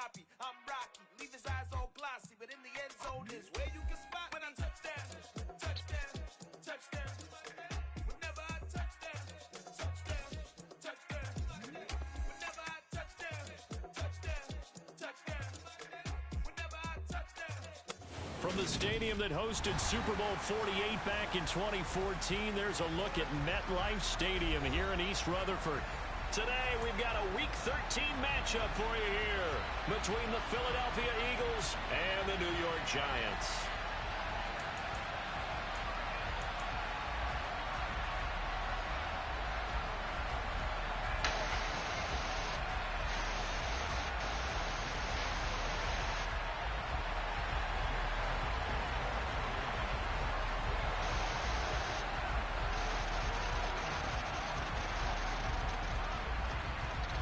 copy. I'm Rocky, leave his eyes all glossy, but in the end zone is where you can spot when I touchdown, touchdown, touchdown. Whenever I touchdown, touchdown, touchdown. Whenever I touchdown, touchdown, touchdown. Whenever I touchdown. From the stadium that hosted Super Bowl 48 back in 2014, there's a look at MetLife Stadium here in East Rutherford. Today, we've got a Week 13 matchup for you here between the Philadelphia Eagles and the New York Giants.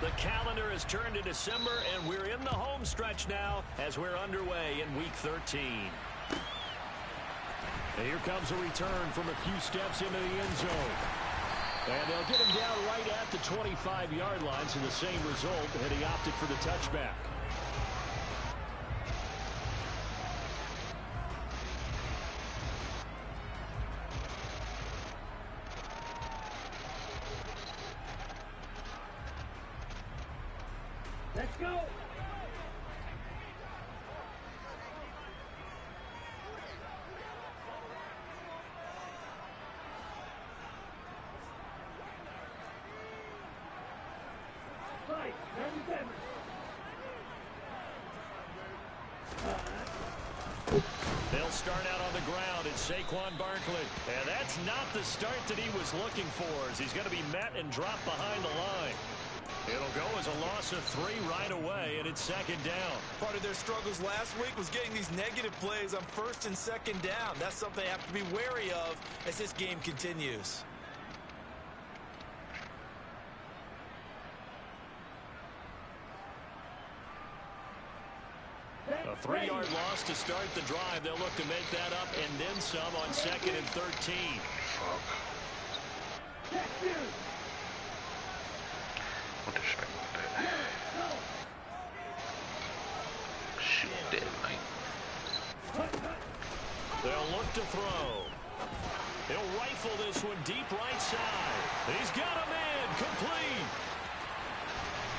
The calendar has turned to December, and we're in the home stretch now as we're underway in Week 13. And here comes a return from a few steps into the end zone. And they'll get him down right at the 25-yard line, so the same result, and he opted for the touchback. Let's go! Right, 97. They'll start out on the ground. It's Saquon Barkley. And that's not the start that he was looking for, as he's going to be met and dropped behind the line. It'll go as a loss of 3 right away, and it's second down. Part of their struggles last week was getting these negative plays on first and second down. That's something they have to be wary of as this game continues. A 3-yard loss to start the drive. They'll look to make that up and then some on second and 13. What the shit with that? Shoot that, man. They'll look to throw. He'll rifle this one deep right side. He's got a man complete.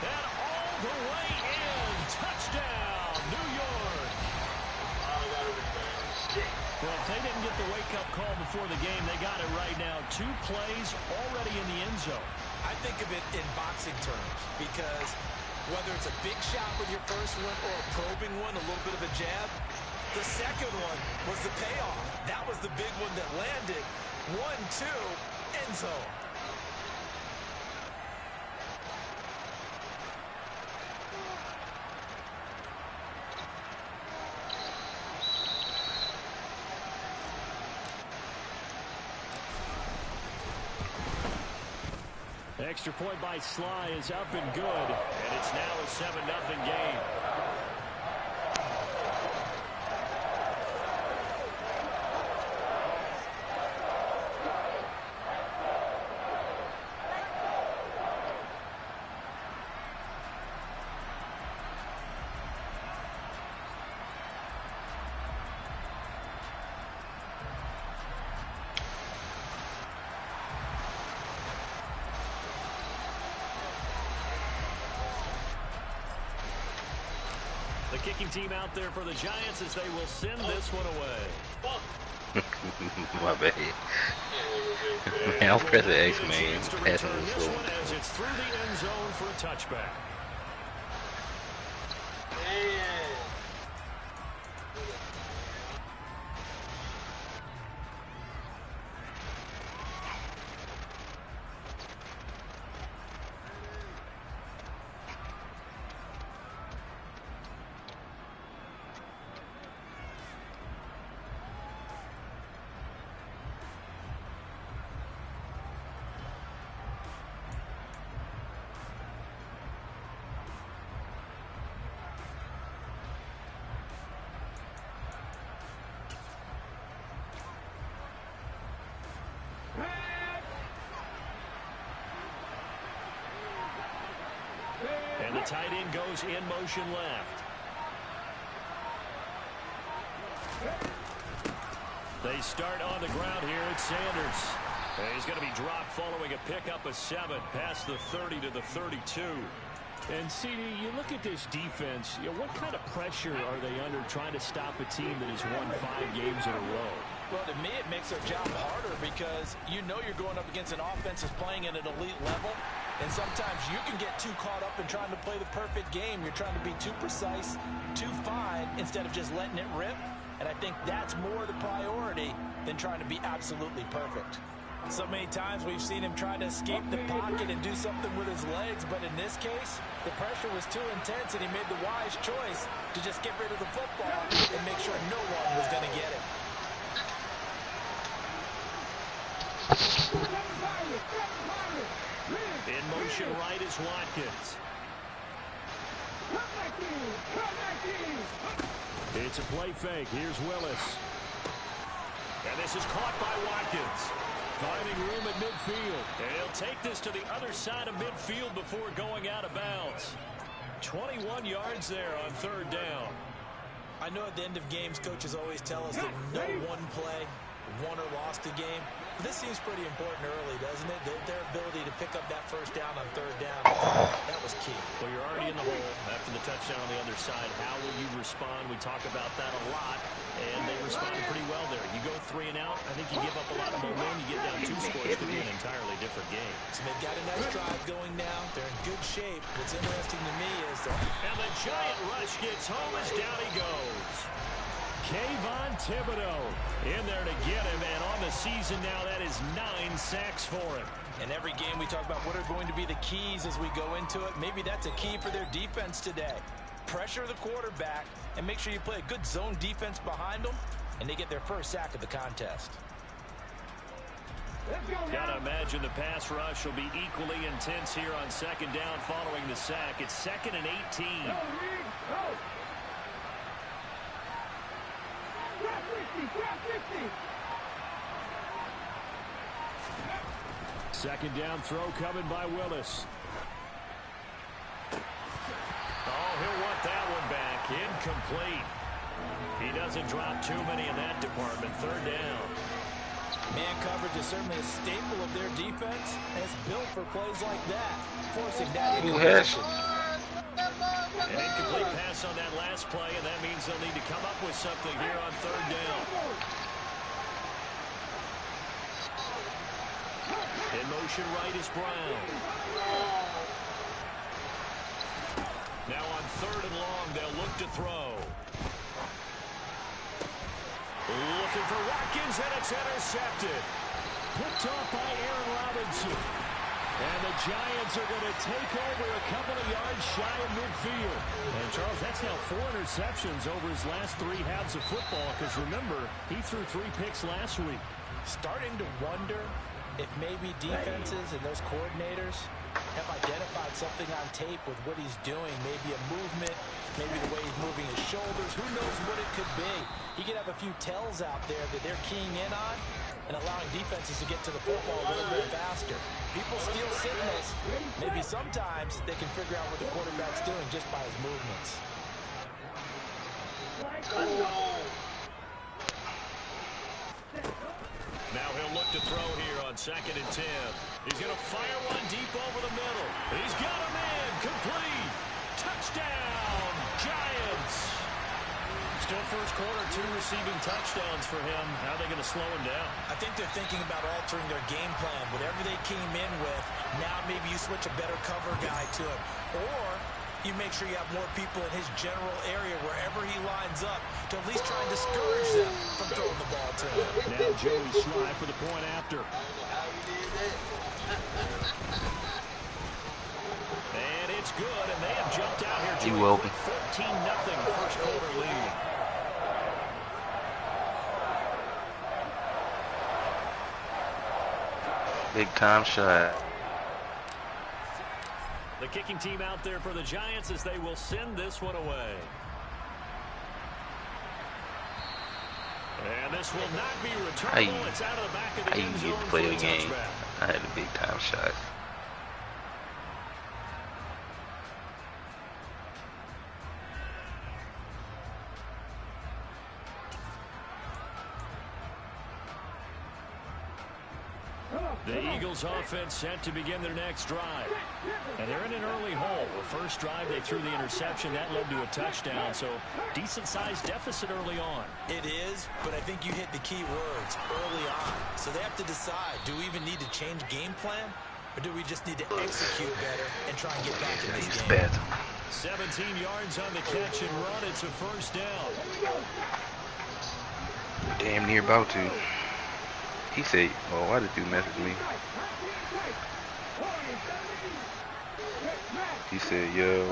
And all the way in. Touchdown, New York. Well, if they didn't get the wake-up call before the game, they got it right now. 2 plays already in the end zone. I think of it in boxing terms because whether it's a big shot with your first one or a probing one, a little bit of a jab, the second one was the payoff. That was the big one that landed. 1-2, end zone. Extra point by Sly is up and good, and it's now a 7-0 game. The kicking team out there for the Giants as they will send this one away. My bad. Man, I'll press the X, man. Passing This this one as it's through the end zone for a touchback. And the tight end goes in motion left. They start on the ground here. It's Sanders. And he's going to be dropped following a pickup of 7 past the 30 to the 32. And CD, you look at this defense, what kind of pressure are they under trying to stop a team that has won 5 games in a row? Well, to me, it makes their job harder because you know you're going up against an offense that's playing at an elite level. And sometimes you can get too caught up in trying to play the perfect game. You're trying to be too precise, too fine, instead of just letting it rip. And I think that's more the priority than trying to be absolutely perfect. So many times we've seen him try to escape the pocket and do something with his legs, but in this case, the pressure was too intense and he made the wise choice to just get rid of the football and make sure no one was going to get it. In motion right is Watkins. It's a play fake. Here's Willis. And this is caught by Watkins. Finding room at midfield. And he'll take this to the other side of midfield before going out of bounds. 21 yards there on 3rd down. I know at the end of games, coaches always tell us that no one play won or lost a game. But this seems pretty important early, doesn't it? Their ability to pick up that 1st down on 3rd down, that was key. Well, you're already in the hole after the touchdown on the other side. How will you respond? We talk about that a lot, and they responded pretty well there. You go 3 and out, I think you give up a lot of momentum. You get down 2 scores, it could be an entirely different game. So they've got a nice drive going now. They're in good shape. What's interesting to me is and the giant rush gets home as down he goes. Kayvon Thibodeau in there to get him, and on the season now, that is 9 sacks for him. And every game we talk about what are going to be the keys as we go into it. Maybe that's a key for their defense today. Pressure the quarterback and make sure you play a good zone defense behind them, and they get their first sack of the contest. Gotta imagine the pass rush will be equally intense here on 2nd down following the sack. It's 2nd and 18. Second down throw coming by Willis. Oh, he'll want that one back. Incomplete. He doesn't drop too many in that department. 3rd down. Man coverage is certainly a staple of their defense, and it's built for plays like that, forcing that incompletion. An incomplete pass on that last play, and that means they'll need to come up with something here on 3rd down. In motion right is Brown. Now on 3rd and long, they'll look to throw. Looking for Watkins, and it's intercepted. Picked off by Aaron Robinson. And the Giants are going to take over a couple of yards shy of midfield. And, Charles, that's now 4 interceptions over his last 3 halves of football. Because, remember, he threw 3 picks last week. Starting to wonder if maybe defenses and those coordinators have identified something on tape with what he's doing. Maybe a movement, maybe the way he's moving his shoulders. Who knows what it could be? He could have a few tells out there that they're keying in on and allowing defenses to get to the football a little bit faster. People steal signals. Maybe sometimes they can figure out what the quarterback's doing just by his movements. Now he'll look to throw here on 2nd and 10. He's going to fire one deep over the middle. He's got him in. Complete. Touchdown, Giants. Still first quarter, 2 receiving touchdowns for him. How are they going to slow him down? I think they're thinking about altering their game plan. Whatever they came in with, now maybe you switch a better cover guy to him. Or you make sure you have more people in his general area wherever he lines up to at least try and discourage them from throwing the ball to him. Now Joey Slye for the point after. And it's good, and they have jumped out here. You open. 14-0 first quarter lead. Big time shot. The kicking team out there for the Giants as they will send this one away. And this will not be returnable. It's out of the back of the end zone get to for play a the game. touchback. I had a big time shot. The Eagles offense set to begin their next drive. And they're in an early hole. The first drive, they threw the interception. That led to a touchdown. So decent-sized deficit early on. It is, but I think you hit the key words early on. So they have to decide, do we even need to change game plan? Or do we just need to execute better and try and get back in this game? 17 yards on the catch and run. It's a first down. Damn near about to. He said, "Oh, why did you message me?" He said, "Yo."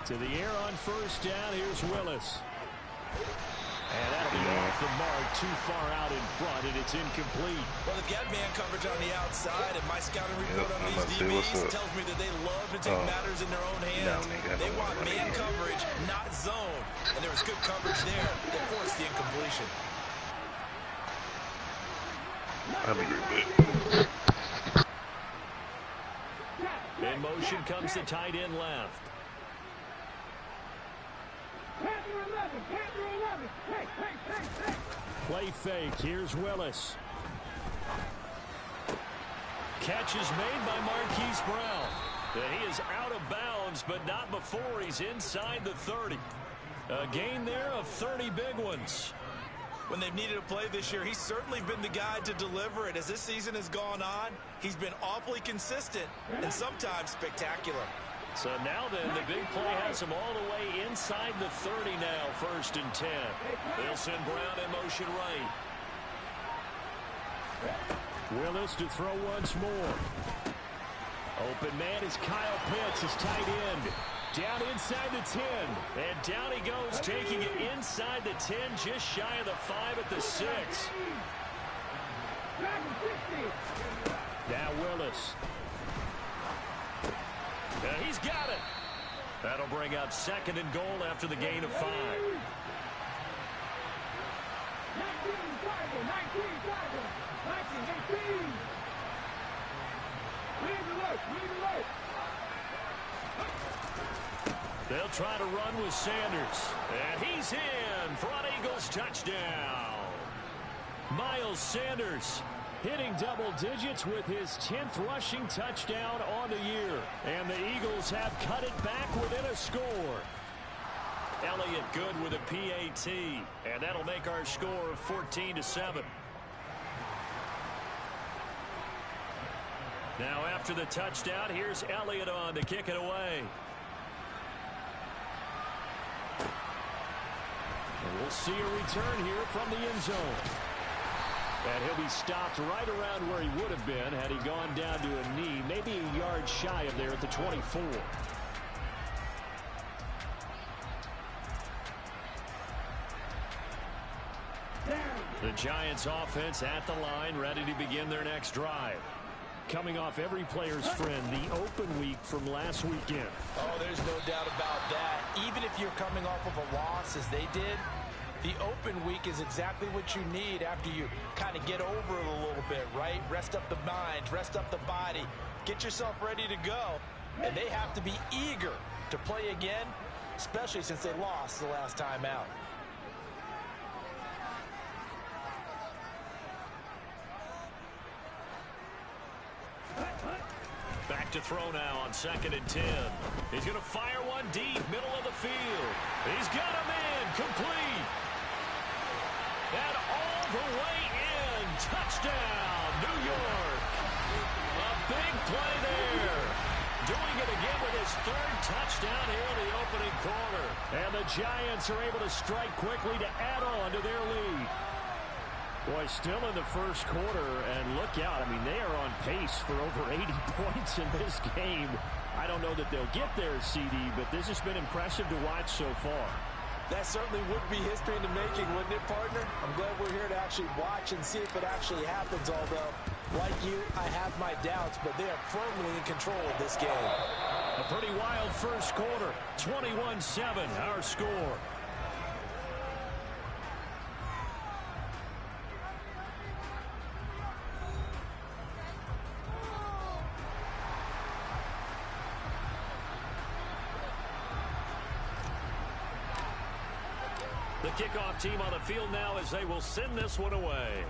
To the air on first down. Here's Willis. And that'll be off the mark, too far out in front, and it's incomplete. Well, they've got man coverage on the outside, and my scouting report on these DBs tells me that they love to take matters in their own hands. They want man coverage, not zone. And there was good coverage there that forced the incompletion. I'll be right back. In motion comes the tight end left. Play fake. Here's Willis. Catch is made by Marquise Brown. He is out of bounds, but not before he's inside the 30. A gain there of 30 big ones. When they've needed a play this year, he's certainly been the guy to deliver it. As this season has gone on, he's been awfully consistent and sometimes spectacular. So now then, the big play has him all the way inside the 30 now, 1st and 10. They'll send Brown in motion right. Willis to throw once more. Open man is Kyle Pitts, his tight end. Down inside the 10. And down he goes, taking it inside the 10, just shy of the 5 at the 6. Now Willis. He's got it. That'll bring up 2nd and goal after the gain of 5. They'll try to run with Sanders. And he's in. Front Eagles touchdown. Miles Sanders hitting double digits with his 10th rushing touchdown on the year. And the Eagles have cut it back within a score. Elliott good with a PAT. And that'll make our score 14-7. Now after the touchdown, here's Elliott on to kick it away. And we'll see a return here from the end zone. And he'll be stopped right around where he would have been had he gone down to a knee, maybe a yard shy of there at the 24. The Giants offense at the line, ready to begin their next drive. Coming off every player's friend, the open week from last weekend. Oh, there's no doubt about that. Even if you're coming off of a loss as they did, the open week is exactly what you need after you kind of get over it a little bit, right? Rest up the mind, rest up the body, get yourself ready to go. And they have to be eager to play again, especially since they lost the last time out. Back to throw now on 2nd and 10. He's going to fire one deep, middle of the field. He's got him in, complete. And all the way in. Touchdown, New York. A big play there. Doing it again with his 3rd touchdown here in the opening quarter. And the Giants are able to strike quickly to add on to their lead. Boy, still in the first quarter, and look out. I mean, they are on pace for over 80 points in this game. I don't know that they'll get there, CD, but this has been impressive to watch so far. That certainly would be history in the making, wouldn't it, partner? I'm glad we're here to actually watch and see if it actually happens, although, like you, I have my doubts, but they are firmly in control of this game. A pretty wild first quarter. 21-7, our score. The kickoff team on the field now as they will send this one away.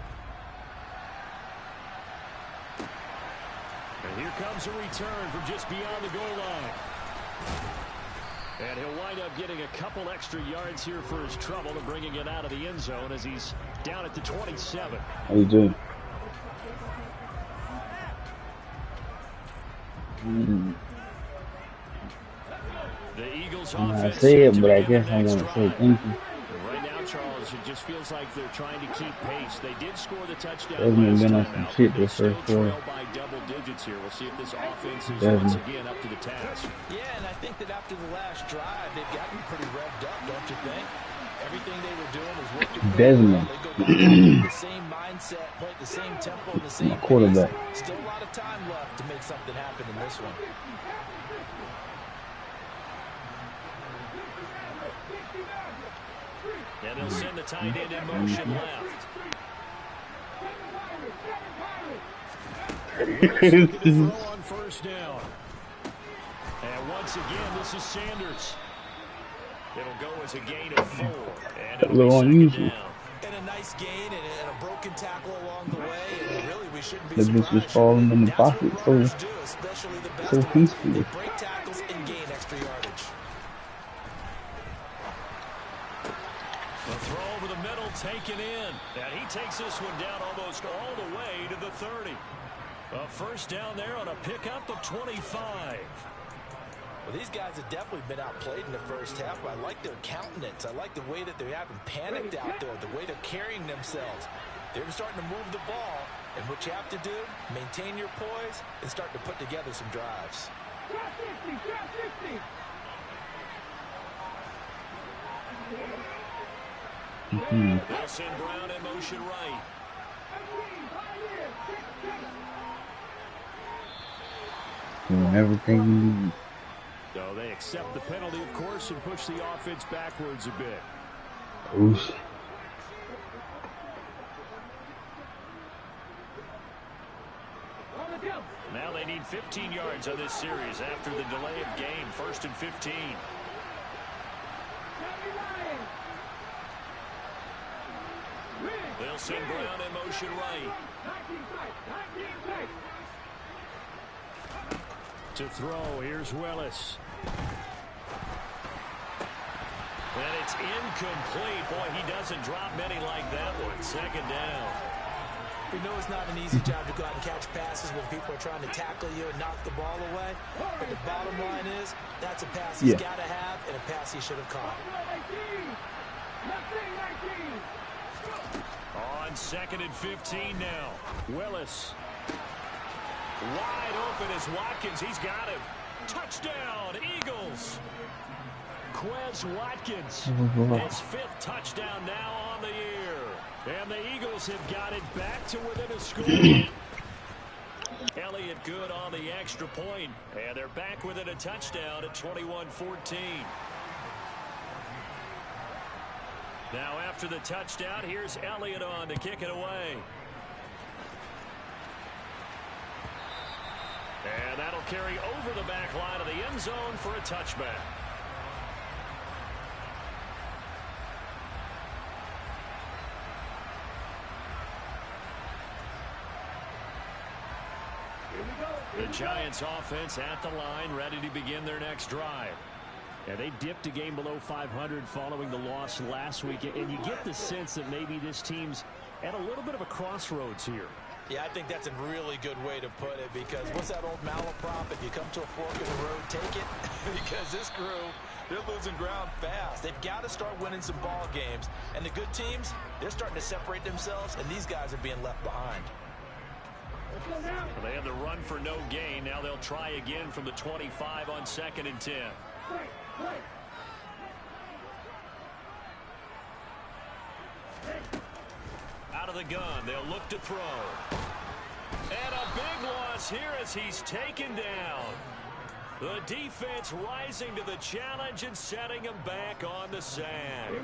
Here comes a return from just beyond the goal line. And he'll wind up getting a couple extra yards here for his trouble and bringing it out of the end zone as he's down at the 27. How you doing? The Eagles I offense say it, to but I begin guess the I next want to say drive. thank you. Right now, Charles, it just feels like they're trying to keep pace. They did score the touchdown Desmond last been on time some out, shit but they this still first quarter. trail by double digits here. We'll see if this offense is Desmond. once again up to the task. Yeah, and I think that after the last drive, they've gotten pretty revved up, don't you think? Everything they were doing was working pretty well. Desmond. They go back to the same mindset, play at the same tempo, and the same My quarterback. pace. Still a lot of time left to make something happen in this one. And they'll send the tight end in motion left. Second to throw on first down. And once again, this is Sanders. It'll go as a gain of 4. And it'll Little be unusual. second down. And a nice gain and a broken tackle along the way. And really, we shouldn't be The bitch surprised. was falling in the That's what pocket so runners do, especially the best ones. peacefully. They break tackles and gain extra yardage. The throw over the middle taken in. And he takes this one down almost all the way to the 30. A first down there on a pickup of 25. Well, these guys have definitely been outplayed in the first half, but I like their countenance. I like the way that they haven't panicked out there, the way they're carrying themselves. They're starting to move the ball, and what you have to do, maintain your poise and start to put together some drives. They'll send Brown in motion right. Doing everything you need. So they accept the penalty, of course, and push the offense backwards a bit. Oosh. Now they need 15 yards on this series after the delay of game. 1st and 15. They'll send Brown in motion right. To throw, here's Willis. And it's incomplete. Boy, he doesn't drop many like that one. 2nd down. We know it's not an easy job to go out and catch passes when people are trying to tackle you and knock the ball away. But the bottom line is, that's a pass he's got to have and a pass he should have caught. On 2nd and 15 now. Willis. Wide open is Watkins. He's got him. Touchdown, Eagles. Quez Watkins. His 5th touchdown now on the year. And the Eagles have got it back to within a score. Elliott good on the extra point. And they're back within a touchdown at 21-14. Now after the touchdown, here's Elliott on to kick it away. And that'll carry over the back line of the end zone for a touchback. The Giants offense at the line, ready to begin their next drive. And they dipped a game below 500 following the loss last week. And you get the sense that maybe this team's at a little bit of a crossroads here. Yeah, I think that's a really good way to put it, because what's that old malaprop? If you come to a fork in the road, take it. Because this crew, they're losing ground fast. They've got to start winning some ball games. And the good teams, they're starting to separate themselves, and these guys are being left behind. They had the run for no gain. Now they'll try again from the 25 on 2nd and 10. Out of the gun, they'll look to throw. And a big loss here as he's taken down. The defense rising to the challenge and setting him back on the sand.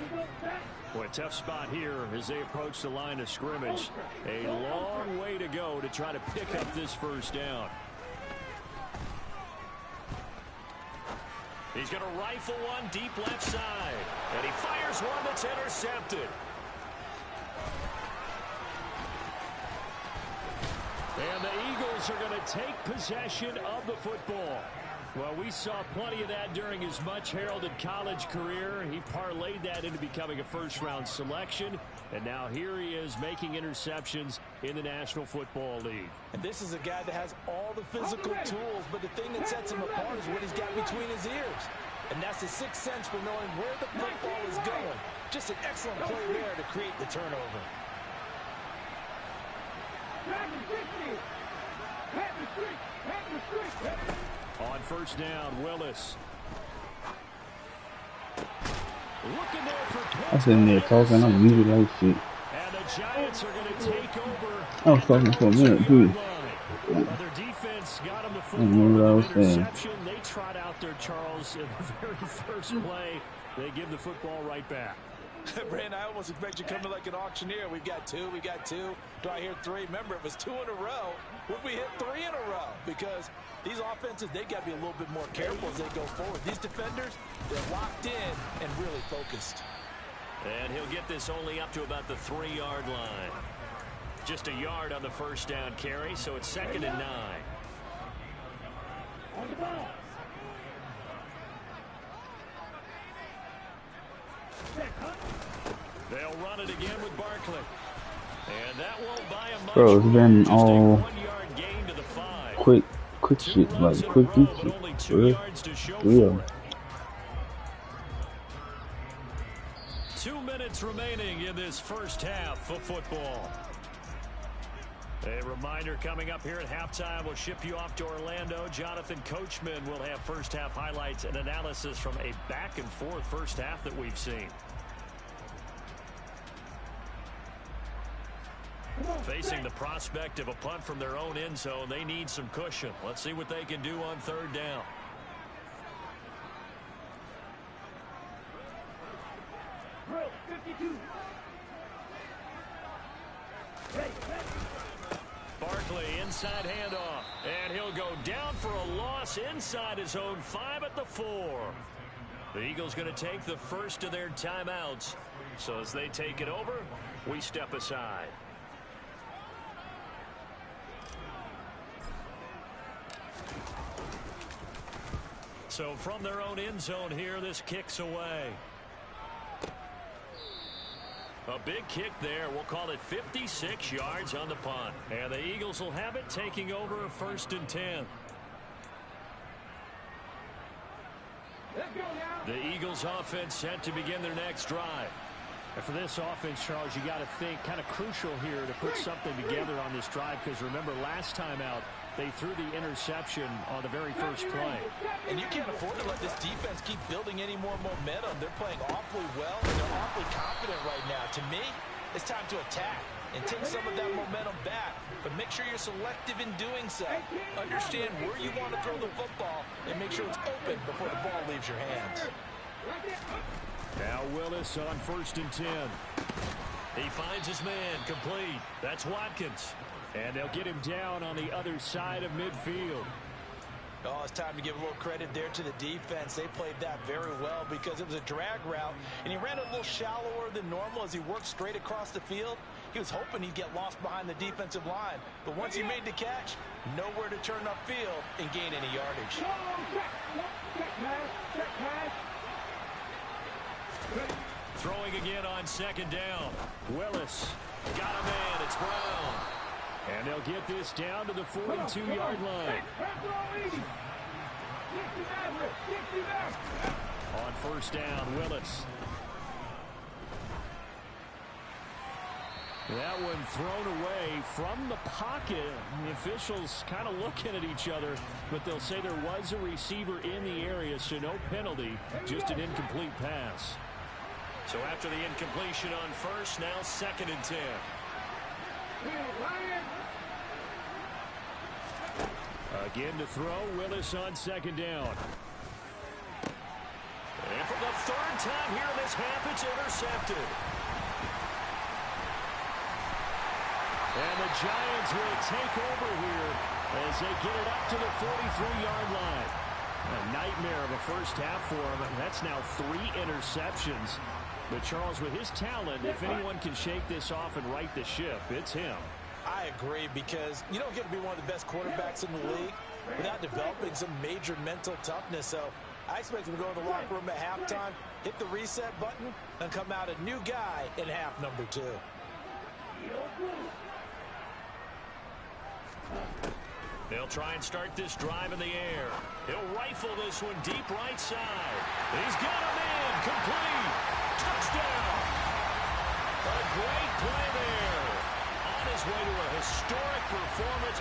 Boy, tough spot here as they approach the line of scrimmage. A long way to go to try to pick up this first down. He's going to rifle one deep left side. And he fires one that's intercepted. And the Eagles are going to take possession of the football. Well, we saw plenty of that during his much-heralded college career. He parlayed that into becoming a first-round selection. And now here he is making interceptions in the National Football League. And this is a guy that has all the physical tools, but the thing that sets him apart is what he's got between his ears. And that's the sixth sense for knowing where the football is going. Just an excellent play there to create the turnover. On first down, Willis. Looking there for I'm sitting there talking. I'm muted like shit. And the Giants are going to take over. I was talking for a minute too. Well, their defense got them the remember what I was football saying. interception. They trot out there, Charles, in the very first play. They give the football right back. Brandon, I almost expect you coming like an auctioneer. We've got two. Do I hear three? Remember, it was 2 in a row. Would we hit 3 in a row? Because these offenses, they got to be a little bit more careful as they go forward. These defenders, they're locked in and really focused. And he'll get this only up to about the 3-yard line. Just a yard on the first down carry, so it's 2nd and 9. They'll run it again with Barkley. And that won't buy him much. Bro, it's been Just a all 1-yard gain to the 5. quick shit, like quick But shit. only For 2 real. yards to show Yeah. for it. 2 minutes remaining in this first half of football. A reminder coming up here at halftime. We'll ship you off to Orlando. Jonathan Coachman will have first half highlights and analysis from a back and forth first half that we've seen. Facing the prospect of a punt from their own end zone, they need some cushion. Let's see what they can do on third down. Barkley inside handoff, and he'll go down for a loss inside his own 5 at the 4. The Eagles going to take the first of their timeouts. So as they take it over, we step aside. So from their own end zone here, this kicks away. A big kick there. We'll call it 56 yards on the punt. And the Eagles will have it, taking over 1st and 10. The Eagles offense set to begin their next drive. And for this offense, Charles, you got to think kind of crucial here to put something together on this drive, because remember last time out they threw the interception on the very first play. And you can't afford to let this defense keep building any more momentum. They're playing awfully well, and they're awfully confident right now. To me, it's time to attack and take some of that momentum back, but make sure you're selective in doing so. Understand where you want to throw the football and make sure it's open before the ball leaves your hands. Now Willis on 1st and 10. He finds his man complete. That's Watkins. And they'll get him down on the other side of midfield. Oh, it's time to give a little credit there to the defense. They played that very well because it was a drag route, and he ran a little shallower than normal as he worked straight across the field. He was hoping he'd get lost behind the defensive line, but once he made the catch, nowhere to turn upfield and gain any yardage. Throwing again on 2nd down. Willis got a man. It's Brown. And they'll get this down to the 42-yard line. On 1st down, Willis. That one thrown away from the pocket. The officials kind of looking at each other, but they'll say there was a receiver in the area, so no penalty, just an incomplete pass. So after the incompletion on 1st, now 2nd and 10. Again to throw, Willis on 2nd down. And for the 3rd time here in this half, it's intercepted. And the Giants will take over here as they get it up to the 43-yard line. A nightmare of a first half for him. That's now 3 interceptions. But Charles, with his talent, if anyone can shake this off and right the ship, it's him. I I agree, because you don't get to be one of the best quarterbacks in the league without developing some major mental toughness. So I expect him to go in the locker room at halftime, hit the reset button, and come out a new guy in half number 2. They'll try and start this drive in the air. He'll rifle this one deep right side. He's got him in. Complete. Touchdown. A great play there. On his way to a historic performance.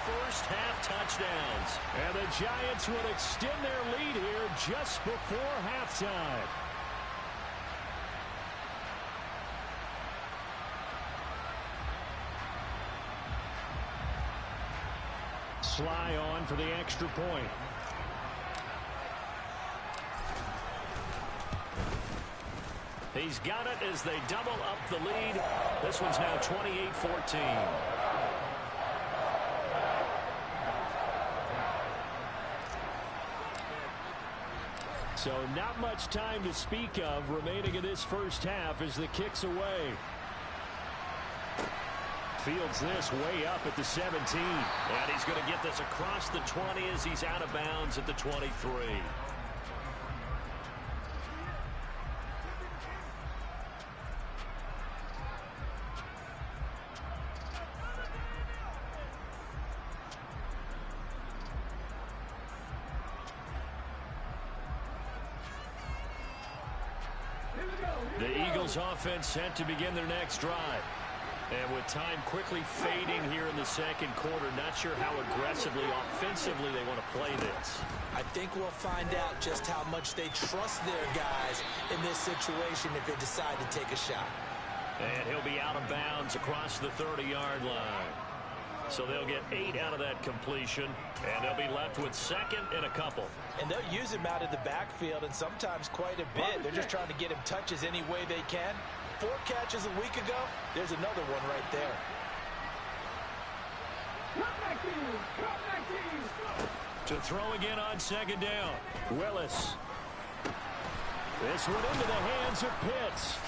First half touchdowns. And the Giants would extend their lead here just before halftime. Sly on for the extra point. He's got it as they double up the lead. This one's now 28-14. So not much time to speak of remaining in this first half as the kick's away. Fields this way up at the 17. And he's going to get this across the 20 as he's out of bounds at the 23. The Eagles offense set to begin their next drive. And with time quickly fading here in the second quarter, not sure how aggressively, offensively they want to play this. I think we'll find out just how much they trust their guys in this situation if they decide to take a shot. And he'll be out of bounds across the 30-yard line. So they'll get 8 out of that completion, and they'll be left with second and a couple. And they'll use him out of the backfield, and sometimes quite a bit. They're just trying to get him touches any way they can. 4 catches a week ago, there's another one right there. To throw again on second down. Willis. This one into the hands of Pitts.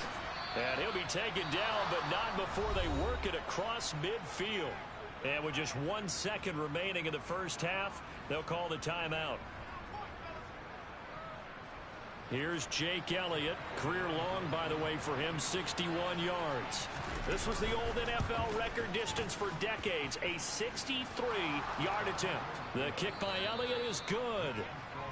And he'll be taken down, but not before they work it across midfield. And with just 1 second remaining in the first half, they'll call the timeout. Here's Jake Elliott. Career long, by the way, for him, 61 yards. This was the old NFL record distance for decades, a 63-yard attempt. The kick by Elliott is good.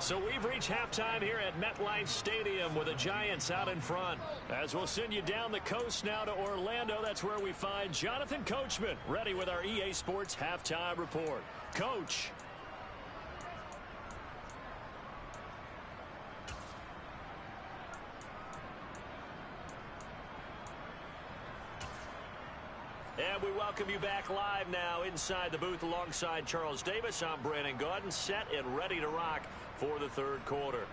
So we've reached halftime here at MetLife Stadium with the Giants out in front. As we'll send you down the coast now to Orlando, that's where we find Jonathan Coachman, ready with our EA Sports Halftime Report. Coach. And we welcome you back live now inside the booth alongside Charles Davis. I'm Brandon Gaudin, set and ready to rock for the third quarter.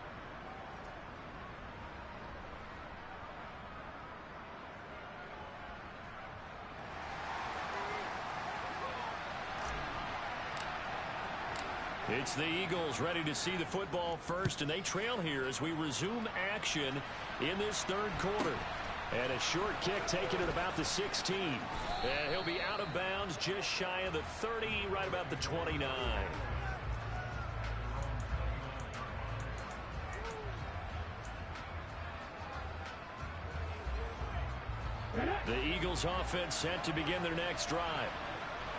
It's the Eagles ready to see the football first, and they trail here as we resume action in this third quarter. And a short kick taken at about the 16. And he'll be out of bounds just shy of the 30, right about the 29. The Eagles offense set to begin their next drive.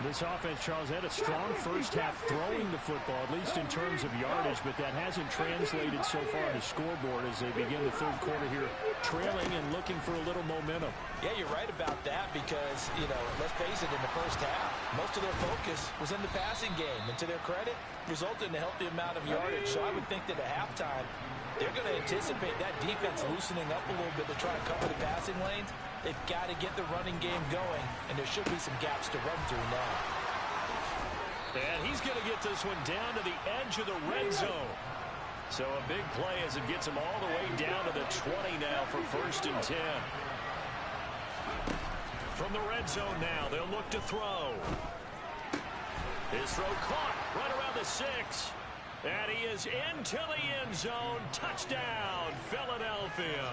This offense, Charles, had a strong first half throwing the football, at least in terms of yardage, but that hasn't translated so far to scoreboard as they begin the third quarter here, trailing and looking for a little momentum. Yeah, you're right about that because, let's face it, in the first half, most of their focus was in the passing game. And to their credit, resulted in a healthy amount of yardage. So I would think that at halftime, they're going to anticipate that defense loosening up a little bit to try and cover the passing lanes. They've got to get the running game going, and there should be some gaps to run through now. And he's going to get this one down to the edge of the red zone. So a big play as it gets him all the way down to the 20 now for 1st and 10. From the red zone now, they'll look to throw. His throw caught right around the 6. And he is into the end zone. Touchdown, Philadelphia.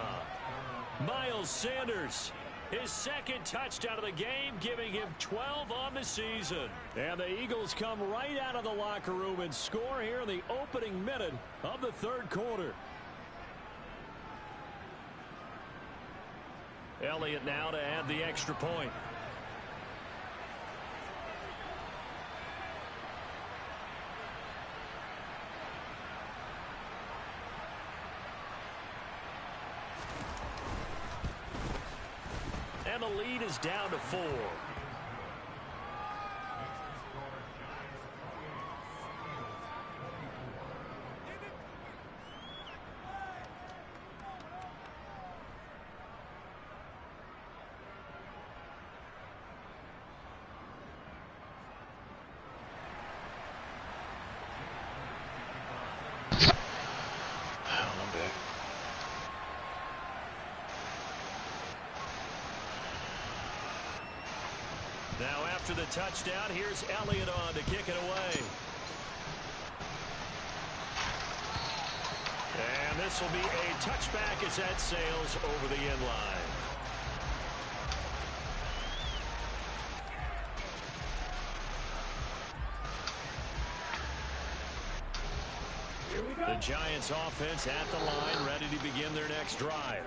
Miles Sanders, his 2nd touchdown of the game, giving him 12 on the season. And the Eagles come right out of the locker room and score here in the opening minute of the 3rd quarter. Elliott now to add the extra point. And the lead is down to 4. Now after the touchdown, here's Elliott on to kick it away. And this will be a touchback as that sails over the end line. The Giants offense at the line, ready to begin their next drive.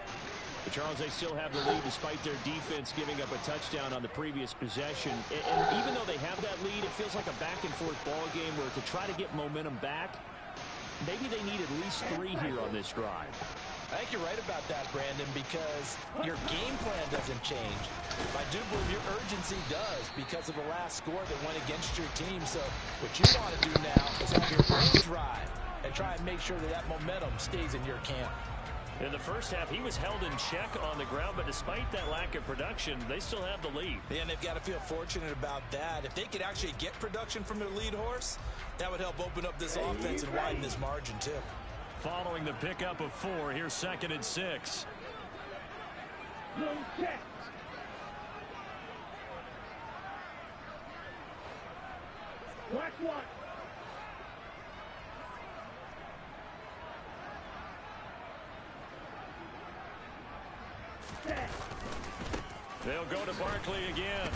But Charles, they still have the lead despite their defense giving up a touchdown on the previous possession. And even though they have that lead, it feels like a back-and-forth ball game where to try to get momentum back, maybe they need at least 3 here on this drive. I think you're right about that, Brandon, because your game plan doesn't change. I do believe your urgency does because of the last score that went against your team. So what you want to do now is have your own drive and try and make sure that that momentum stays in your camp. In the first half, he was held in check on the ground, but despite that lack of production, they still have the lead. And they've got to feel fortunate about that. If they could actually get production from their lead horse, that would help open up this offense and widen this margin, too. Following the pickup of 4, here's 2nd and 6. No check. Watch one. They'll go to Barkley again.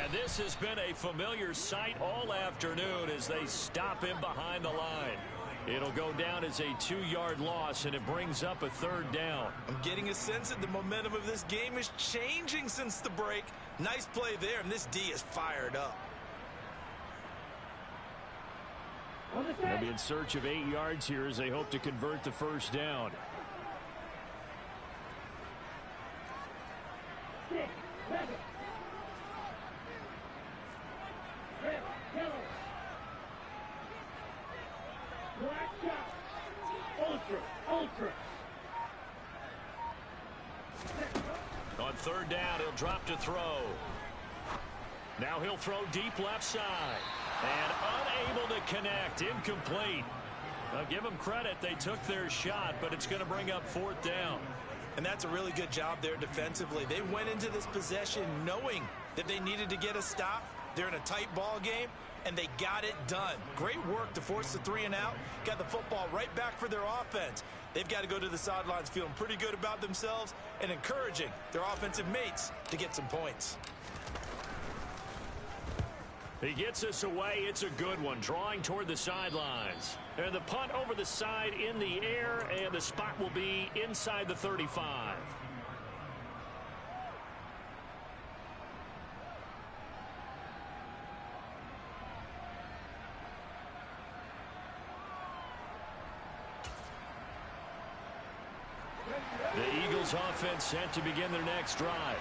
And this has been a familiar sight all afternoon as they stop him behind the line. It'll go down as a 2-yard loss, and it brings up a 3rd down. I'm getting a sense that the momentum of this game is changing since the break. Nice play there, and this D is fired up. They'll be in search of 8 yards here as they hope to convert the 1st down. 6, 7. Red, yellow. Black shot. Ultra. On 3rd down, he'll drop to throw. Now he'll throw deep left side. And unable to connect. Incomplete. Now give them credit. They took their shot, but it's going to bring up 4th down. And that's a really good job there defensively. They went into this possession knowing that they needed to get a stop. They're in a tight ball game, and they got it done. Great work to force the 3 and out. Got the football right back for their offense. They've got to go to the sidelines feeling pretty good about themselves and encouraging their offensive mates to get some points. He gets us away. It's a good one, drawing toward the sidelines. And the punt over the side in the air, and the spot will be inside the 35. The Eagles offense set to begin their next drive.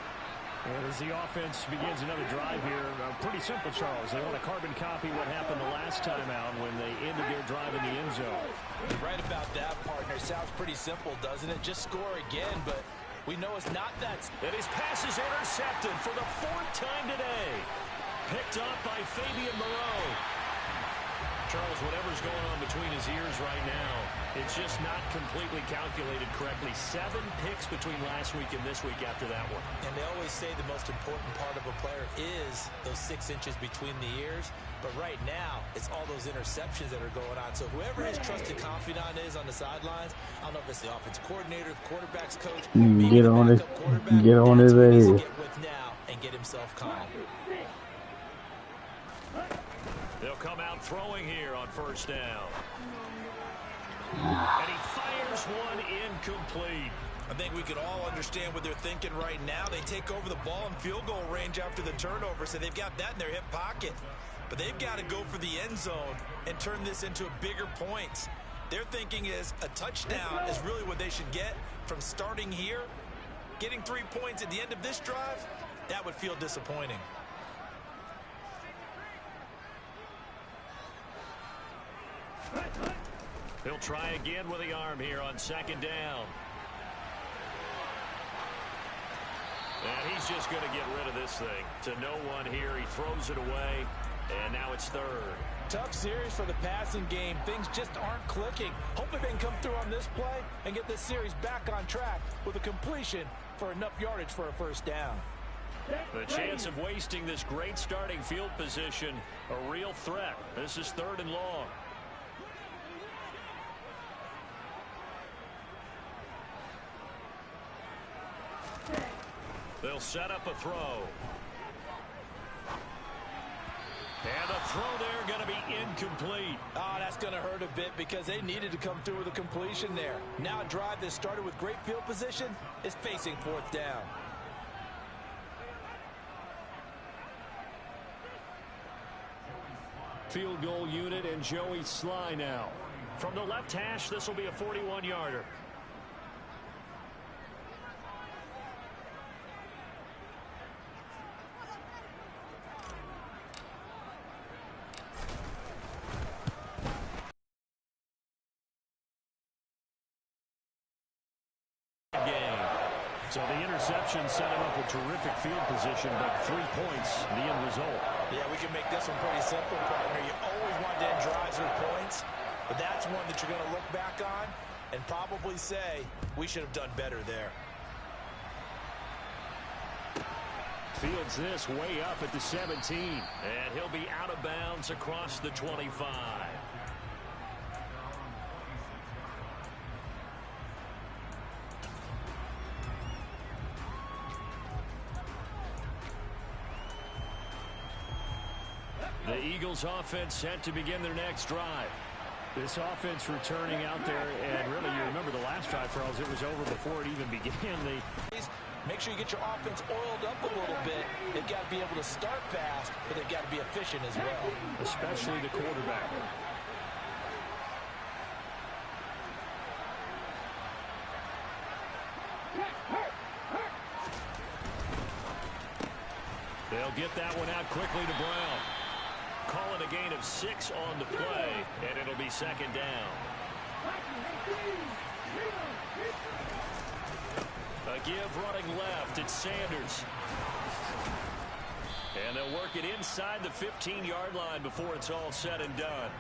And as the offense begins another drive here, pretty simple, Charles. They want to carbon copy what happened the last time out when they ended their drive in the end zone. You're right about that, partner. Sounds pretty simple, doesn't it? Just score again, but we know it's not that. And his pass is intercepted for the 4th time today. Picked up by Fabian Moreau. Charles, whatever's going on between his ears right now, it's just not completely calculated correctly. 7 picks between last week and this week after that one. And they always say the most important part of a player is those 6 inches between the ears. But right now, it's all those interceptions that are going on. So whoever his trusted confidant is on the sidelines, I don't know if it's the offensive coordinator, the quarterback's coach, Get on it. Get on his ass. Get with now and get himself calm. They'll come out throwing here on first down. And he fires one incomplete. I think we could all understand what they're thinking right now. They take over the ball in field goal range after the turnover, so they've got that in their hip pocket. But they've got to go for the end zone and turn this into a bigger points. Their thinking is a touchdown is really what they should get from starting here. Getting 3 points at the end of this drive, that would feel disappointing. He'll try again with the arm here on second down. And he's just going to get rid of this thing. To no one here. He throws it away. And now it's third. Tough series for the passing game. Things just aren't clicking. Hopefully they can come through on this play and get this series back on track with a completion for enough yardage for a first down. The chance of wasting this great starting field position, a real threat. This is 3rd and long. They'll set up a throw. And the throw there going to be incomplete. Oh, that's going to hurt a bit because they needed to come through with a completion there. Now a drive that started with great field position is facing 4th down. Field goal unit and Joey Sly now. From the left hash, this will be a 41-yarder. So the interception set him up with terrific field position, but 3 points, the end result. Yeah, we can make this one pretty simple, partner. You always want to end drives with points, but that's one that you're going to look back on and probably say, we should have done better there. Fields this way up at the 17, and he'll be out of bounds across the 25. The Eagles offense set to begin their next drive. This offense returning out there, and really you remember the last drive, Charles, it was over before it even began. Make sure you get your offense oiled up a little bit. They've got to be able to start fast, but they've got to be efficient as well. Especially the quarterback. They'll get that one out quickly to Brown. Calling a gain of 6 on the play, and it'll be second down. A give running left, it's Sanders. And they'll work it inside the 15-yard line before it's all said and done.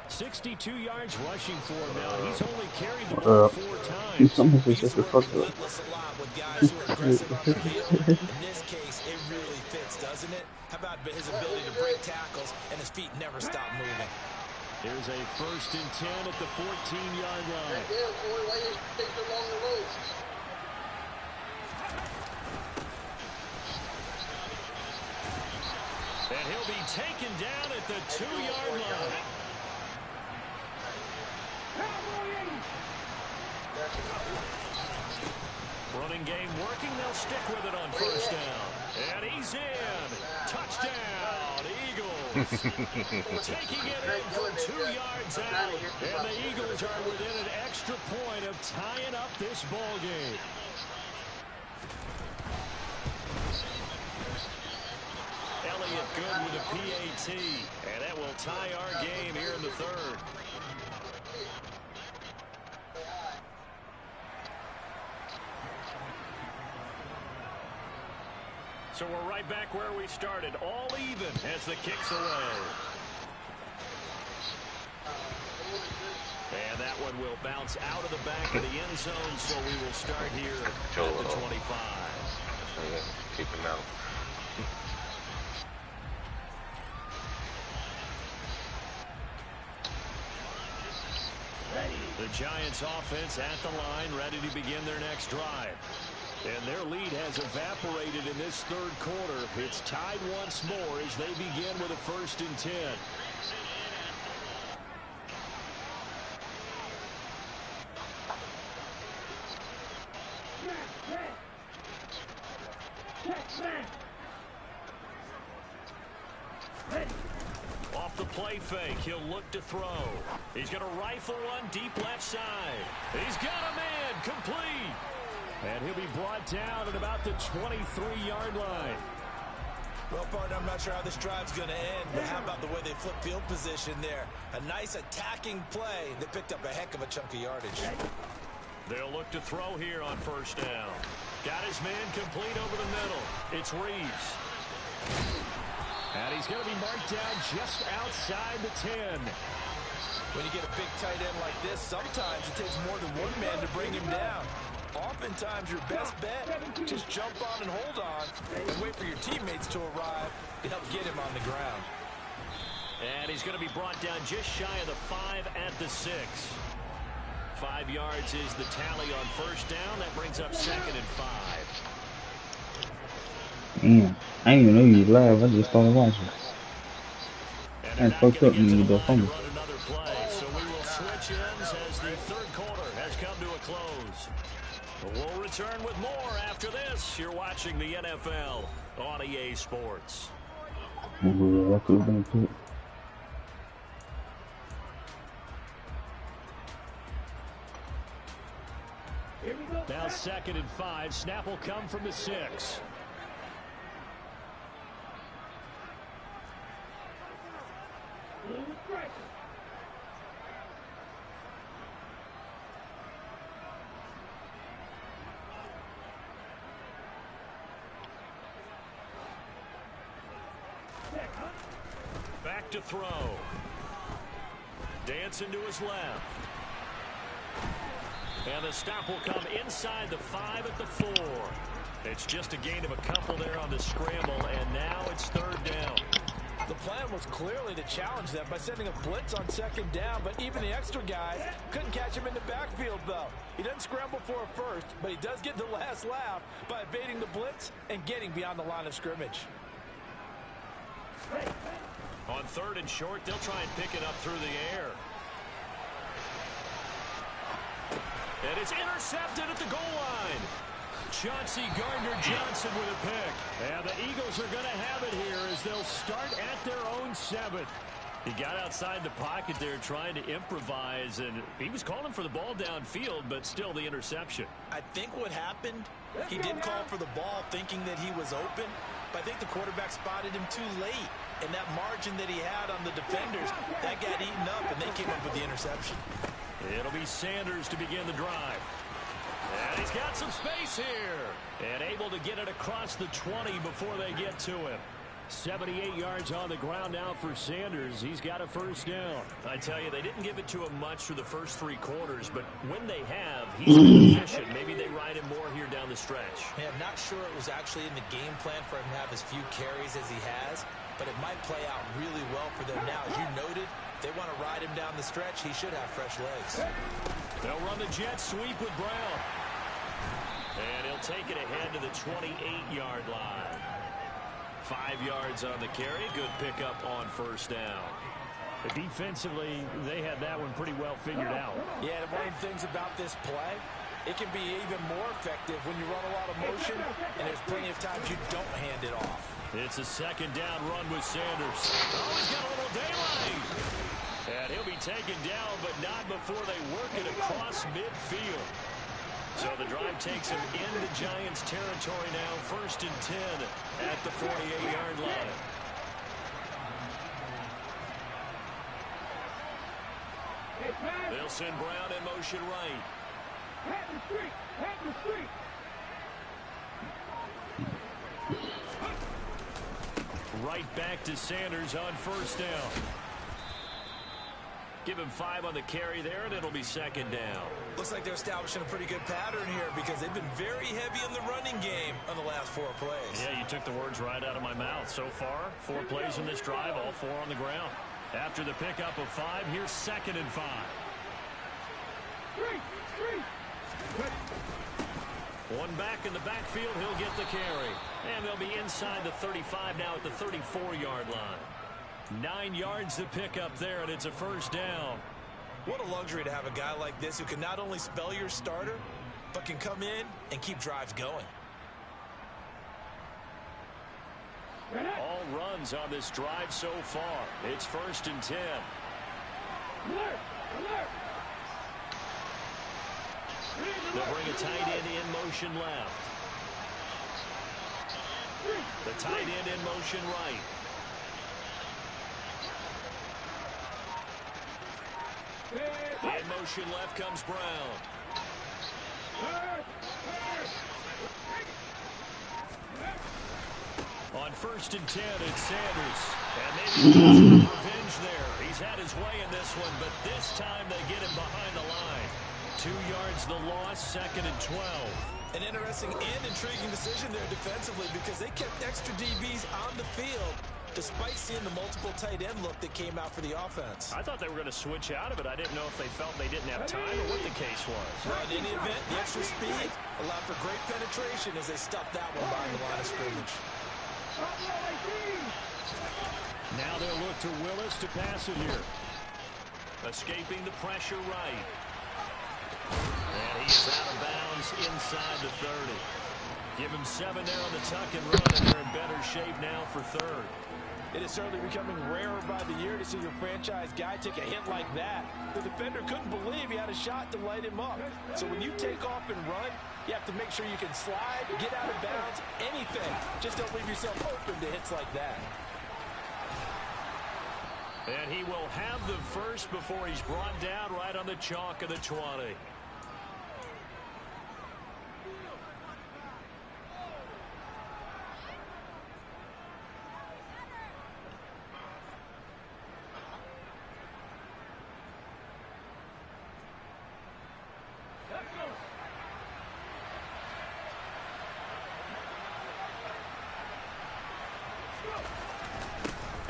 62 yards rushing for him now. He's only carried the ball 4 times. Something is just a fuck up. Relentless a lot with guys who are aggressive on the field. In this case, it really fits, doesn't it? How about his ability to break tackles and his feet never stop moving? There's a 1st and 10 at the 14-yard line. And he'll be taken down at the 2-yard line. Running game working. They'll stick with it on first down. And he's in. Touchdown, Eagles. Taking it in for 2 yards out. And the Eagles are within an extra point of tying up this ball game. Elliott good with a PAT. And that will tie our game here in the 3rd. So we're right back where we started, all even as the kick's away. And that one will bounce out of the back of the end zone, so we will start here at the 25. Keep him out. The Giants offense at the line, ready to begin their next drive. And their lead has evaporated in this third quarter. It's tied once more as they begin with a 1st and 10. Off the play fake, he'll look to throw. He's going to rifle one deep left side. He's got a man, complete. And he'll be brought down at about the 23-yard line. Well, partner, I'm not sure how this drive's going to end, but how about the way they flip field position there? A nice attacking play. They picked up a heck of a chunk of yardage. They'll look to throw here on 1st down. Got his man complete over the middle. It's Reeves. And he's going to be marked down just outside the 10. When you get a big tight end like this, sometimes it takes more than one man to bring him down. Oftentimes, your best bet, just jump on and hold on and wait for your teammates to arrive to help get him on the ground. And he's going to be brought down just shy of the 5 at the 6. 5 yards is the tally on 1st down. That brings up 2nd and 5. Damn, I didn't even know you was live. I just started watching. And fucked up when you do something. Another play, so we will switch ends as the third quarter has come to a close. We'll return with more after this. You're watching the NFL on EA Sports. Yeah, that could have been too. Now 2nd and 5. Snap will come from the 6. Back to throw. Dancing to his left. And the stop will come inside the 5 at the 4. It's just a gain of a couple there on the scramble, and now it's 3rd down. The plan was clearly to challenge them by sending a blitz on 2nd down, but even the extra guys couldn't catch him in the backfield, though. He doesn't scramble for a first, but he does get the last laugh by evading the blitz and getting beyond the line of scrimmage. On 3rd and short, they'll try and pick it up through the air. And it's intercepted at the goal line. Chauncey Gardner-Johnson with a pick. And the Eagles are going to have it here as they'll start at their own 7. He got outside the pocket there trying to improvise, and he was calling for the ball downfield, but still the interception. I think what happened, he did call for the ball thinking that he was open, but I think the quarterback spotted him too late. And that margin that he had on the defenders, that got eaten up, and they came up with the interception. It'll be Sanders to begin the drive. And he's got some space here. And able to get it across the 20 before they get to him. 78 yards on the ground now for Sanders. He's got a 1st down. I tell you, they didn't give it to him much through the first 3 quarters, but when they have, he's been efficient. Maybe they ride him more here down the stretch. Yeah, I'm not sure it was actually in the game plan for him to have as few carries as he has, but it might play out really well for them now. As you noted, if they want to ride him down the stretch, he should have fresh legs. They'll run the jet sweep with Brown. And he'll take it ahead to the 28-yard line. 5 yards on the carry. Good pickup on 1st down. Defensively, they had that one pretty well figured out. Yeah, and one of the things about this play, it can be even more effective when you run a lot of motion, and there's plenty of times you don't hand it off. It's a 2nd down run with Sanders. Oh, he's got a little daylight. And he'll be taken down, but not before they work it across midfield. So the drive takes him into Giants territory now. 1st and 10 at the 48-yard line. They'll send Brown in motion right. Right back to Sanders on 1st down. Give him 5 on the carry there, and it'll be second down. Looks like they're establishing a pretty good pattern here because they've been very heavy in the running game on the last 4 plays. Yeah, you took the words right out of my mouth. So far, 4 plays in this drive, all 4 on the ground. After the pickup of 5, here's second and 5. One back in the backfield, he'll get the carry. And they'll be inside the 35 now at the 34-yard line. 9 yards to pick up there, and it's a first down. What a luxury to have a guy like this who can not only spell your starter, but can come in and keep drives going. All runs on this drive so far. It's first and 10. Alert! Alert! They'll bring a tight end in motion left. The tight end in motion right. In motion left comes Brown. On first and 10, it's Sanders. And maybe revenge there. He's had his way in this one, but this time they get him behind the line. 2 yards the loss, second and 12. An interesting and intriguing decision there defensively because they kept extra DBs on the field despite seeing the multiple tight end look that came out for the offense. I thought they were going to switch out of it. I didn't know if they felt they didn't have time or what the case was. Well, in any event, the extra speed allowed for great penetration as they stuffed that one behind the line of scrimmage. Now they'll look to Willis to pass it here. Escaping the pressure right. And he's out of bounds inside the 30. Give him 7 there on the tuck and run, and they're in better shape now for third. It is certainly becoming rarer by the year to see your franchise guy take a hit like that. The defender couldn't believe he had a shot to light him up. So when you take off and run, you have to make sure you can slide, get out of bounds, anything. Just don't leave yourself open to hits like that. And he will have the first before he's brought down right on the chalk of the 20.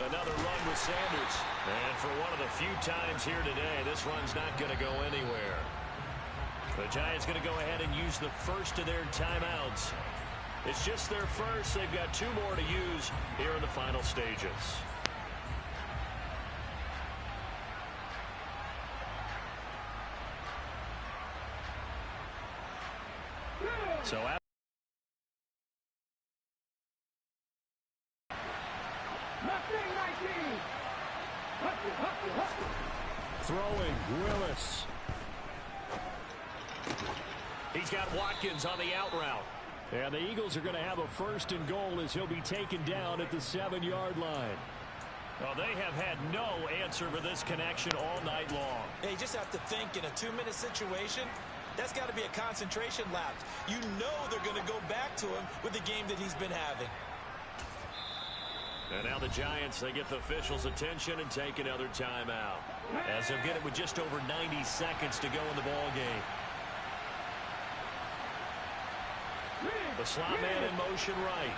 Another run with Sanders. And for one of the few times here today, this run's not going to go anywhere. The Giants going to go ahead and use the first of their timeouts. It's just their first. They've got 2 more to use here in the final stages. So throwing Willis. He's got Watkins on the out route. And the Eagles are going to have a first and goal as he'll be taken down at the 7-yard line. Well, they have had no answer for this connection all night long. Hey, you just have to think in a 2-minute situation, that's got to be a concentration lapse. You know they're going to go back to him with the game that he's been having. And now the Giants, they get the officials' attention and take another timeout. As they'll get it with just over 90 seconds to go in the ball game. The slot man in motion right.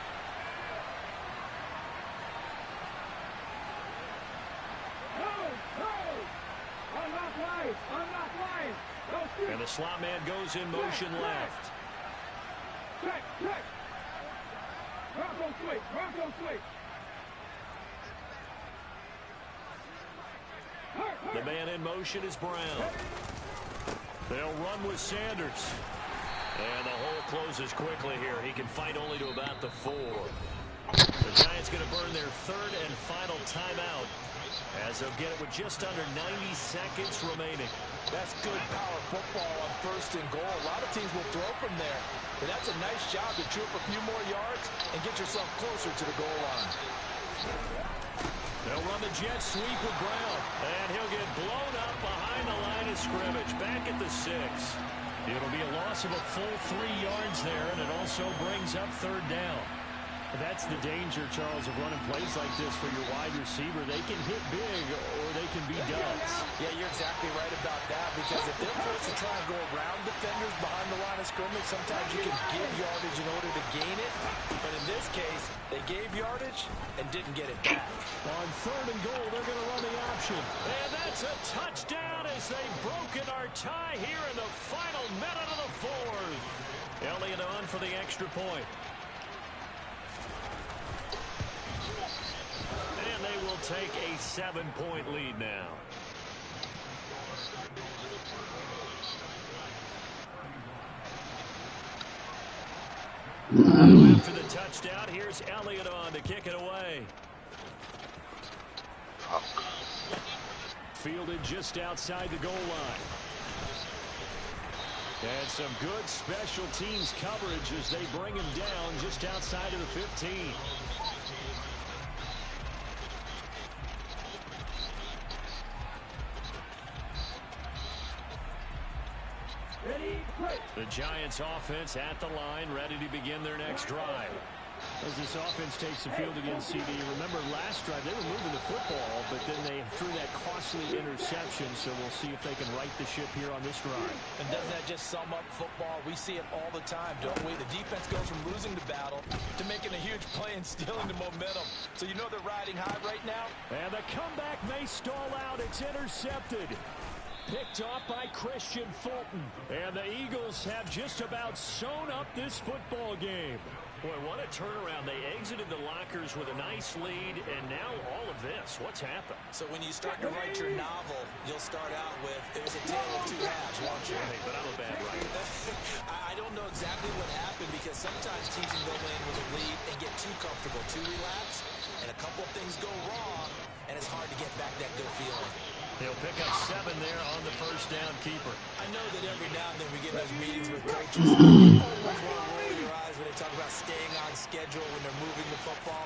And the slot man goes in motion left. Check. Bronco switch. The man in motion is Brown. They'll run with Sanders. And the hole closes quickly here. He can fight only to about the 4. The Giants going to burn their 3rd and final timeout as they'll get it with just under 90 seconds remaining. That's good power football on first and goal. A lot of teams will throw from there. But that's a nice job to chew up a few more yards and get yourself closer to the goal line. They'll run the jet sweep with Brown. And he'll get blown up behind the line of scrimmage. Back at the 6. It'll be a loss of a full 3 yards there, and it also brings up 3rd down. That's the danger, Charles, of running plays like this for your wide receiver. They can hit big or they can be duds. Yeah, you're exactly right about that, because if they're forced to try and go around defenders behind the line of scrimmage, sometimes you can give yardage in order to gain it. But in this case, they gave yardage and didn't get it back. On 3rd and goal, they're going to run the option. And that's a touchdown as they've broken our tie here in the final minute of the 4th. Elliott on for the extra point. And they will take a 7-point lead now. After the touchdown, here's Elliott on to kick it away. Fielded just outside the goal line. And some good special teams coverage as they bring him down just outside of the 15. The Giants offense at the line, ready to begin their next drive. As this offense takes the field against CD, remember last drive they were moving the football, but then they threw that costly interception, so we'll see if they can right the ship here on this drive. And doesn't that just sum up football? We see it all the time, don't we? The defense goes from losing the battle to making a huge play and stealing the momentum. So you know they're riding high right now? And the comeback may stall out. It's intercepted. Picked off by Christian Fulton. And the Eagles have just about sewn up this football game. Boy, what a turnaround. They exited the lockers with a nice lead, and now all of this. What's happened? So when you start to write your novel, you'll start out with, there's a tale of two halves, won't you? Hey, but I'm a bad writer. I don't know exactly what happened, because sometimes teams can go in with a lead and get too comfortable, too relaxed, and a couple of things go wrong, and it's hard to get back that good feeling. He'll pick up 7 there on the first down keeper. I know that every now and then we get those meetings with coaches. Roll your eyes when they talk about staying on schedule when they're moving the football.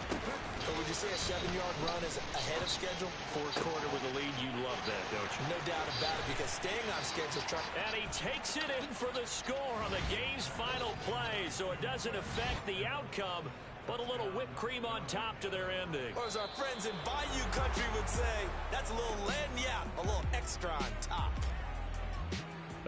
But would you say a 7-yard run is ahead of schedule? 4th quarter with a lead, you love that, don't you? No doubt about it, because staying on schedule. And he takes it in for the score on the game's final play, so it doesn't affect the outcome. But a little whipped cream on top to their ending. Or as our friends in Bayou Country would say, that's a little lagniappe, a little extra on top.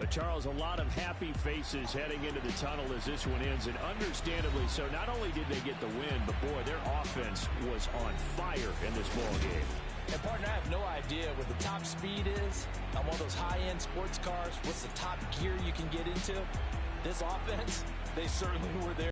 Charles, a lot of happy faces heading into the tunnel as this one ends, and understandably so. Not only did they get the win, but boy, their offense was on fire in this ball game. And partner, I have no idea what the top speed is on one of those high-end sports cars. What's the top gear you can get into? This offense, they certainly were there.